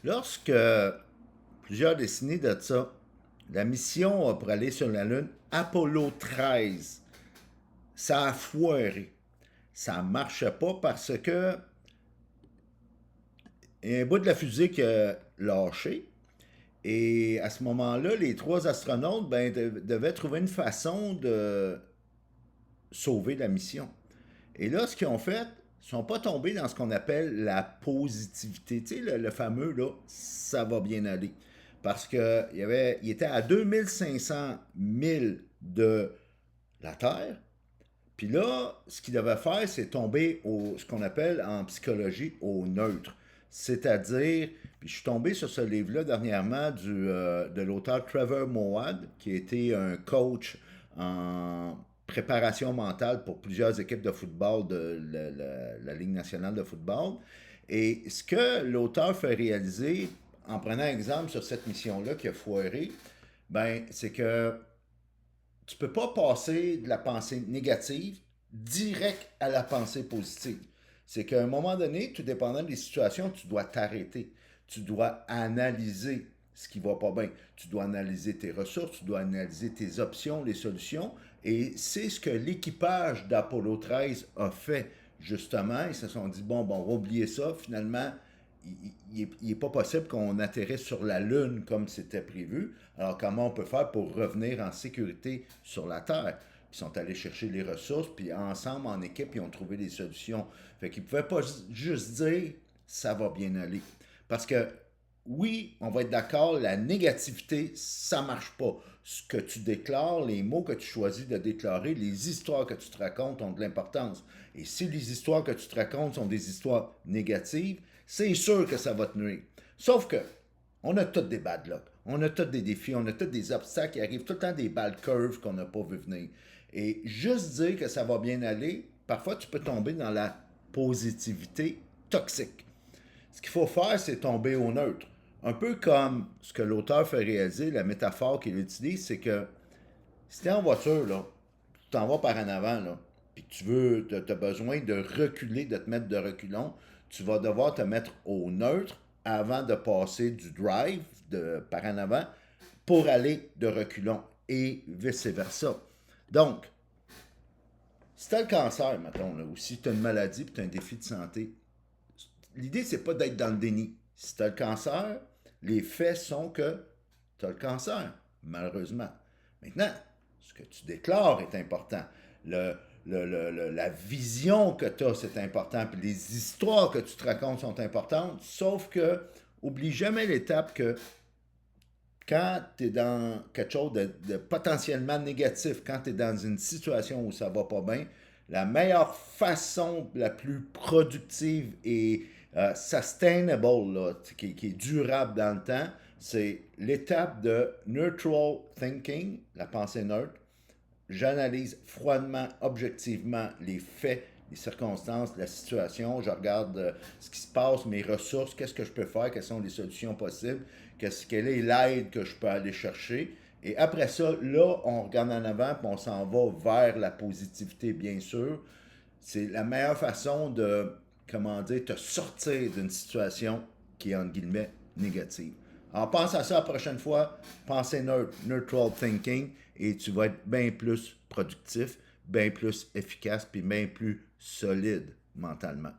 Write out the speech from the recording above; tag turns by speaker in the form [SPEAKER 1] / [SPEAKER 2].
[SPEAKER 1] Lorsque, plusieurs décennies de ça, la mission pour aller sur la Lune, Apollo 13, ça a foiré. Ça ne marchait pas parce que un bout de la fusée qui a lâché. Et à ce moment-là, les trois astronautes devaient trouver une façon de sauver la mission. Et là, ce qu'ils ont fait, ils ne sont pas tombés dans ce qu'on appelle la positivité. Tu sais, le fameux, là, ça va bien aller. Parce il était à 2500 milles de la Terre. Puis là, ce qu'il devait faire, c'est tomber au ce qu'on appelle en psychologie au neutre. C'est-à-dire, puis je suis tombé sur ce livre-là dernièrement de l'auteur Trevor Moawad, qui a été un coach en préparation mentale pour plusieurs équipes de football de la Ligue nationale de football. Et ce que l'auteur fait réaliser, en prenant exemple sur cette mission-là qui a foiré, ben, c'est que tu peux pas passer de la pensée négative direct à la pensée positive. C'est qu'à un moment donné, tout dépendant des situations, tu dois t'arrêter. Tu dois analyser ce qui va pas bien. Tu dois analyser tes ressources, tu dois analyser tes options, les solutions. Et c'est ce que l'équipage d'Apollo 13 a fait. Justement, ils se sont dit, bon, on va oublier ça. Finalement, il n'est pas possible qu'on atterrisse sur la Lune comme c'était prévu. Alors, comment on peut faire pour revenir en sécurité sur la Terre? Ils sont allés chercher les ressources, puis ensemble, en équipe, ils ont trouvé des solutions. Fait qu'ils ne pouvaient pas juste dire ça va bien aller. Parce que, oui, on va être d'accord, la négativité, ça marche pas. Ce que tu déclares, les mots que tu choisis de déclarer, les histoires que tu te racontes ont de l'importance. Et si les histoires que tu te racontes sont des histoires négatives, c'est sûr que ça va te nuire. Sauf que, on a tous des bad luck. On a tous des défis, on a tous des obstacles qui arrivent, tout le temps des bad curves qu'on n'a pas vu venir. Et juste dire que ça va bien aller, parfois tu peux tomber dans la positivité toxique. Ce qu'il faut faire, c'est tomber au neutre. Un peu comme ce que l'auteur fait réaliser, la métaphore qu'il utilise, c'est que si tu es en voiture, là, tu t'en vas par en avant, là, puis que tu as besoin de reculer, de te mettre de reculons, tu vas devoir te mettre au neutre avant de passer du drive par en avant pour aller de reculons et vice-versa. Donc, si tu as le cancer, mettons, là, ou si tu as une maladie et tu as un défi de santé, l'idée, c'est pas d'être dans le déni. Si tu as le cancer, les faits sont que tu as le cancer, malheureusement. Maintenant, ce que tu déclares est important. La vision que tu as, c'est important. Puis les histoires que tu te racontes sont importantes. Sauf que, oublie jamais l'étape que quand tu es dans quelque chose de potentiellement négatif, quand tu es dans une situation où ça va pas bien, la meilleure façon, la plus productive et sustainable, là, qui est durable dans le temps, c'est l'étape de neutral thinking, la pensée neutre. J'analyse froidement, objectivement les faits, les circonstances, la situation. Je regarde ce qui se passe, mes ressources, qu'est-ce que je peux faire, quelles sont les solutions possibles, quelle est l'aide que je peux aller chercher. Et après ça, là, on regarde en avant et on s'en va vers la positivité, bien sûr. C'est la meilleure façon de, comment dire, te sortir d'une situation qui est, entre guillemets, négative. Alors, pense à ça la prochaine fois. Pensez neutral thinking et tu vas être bien plus productif, bien plus efficace, puis bien plus solide mentalement.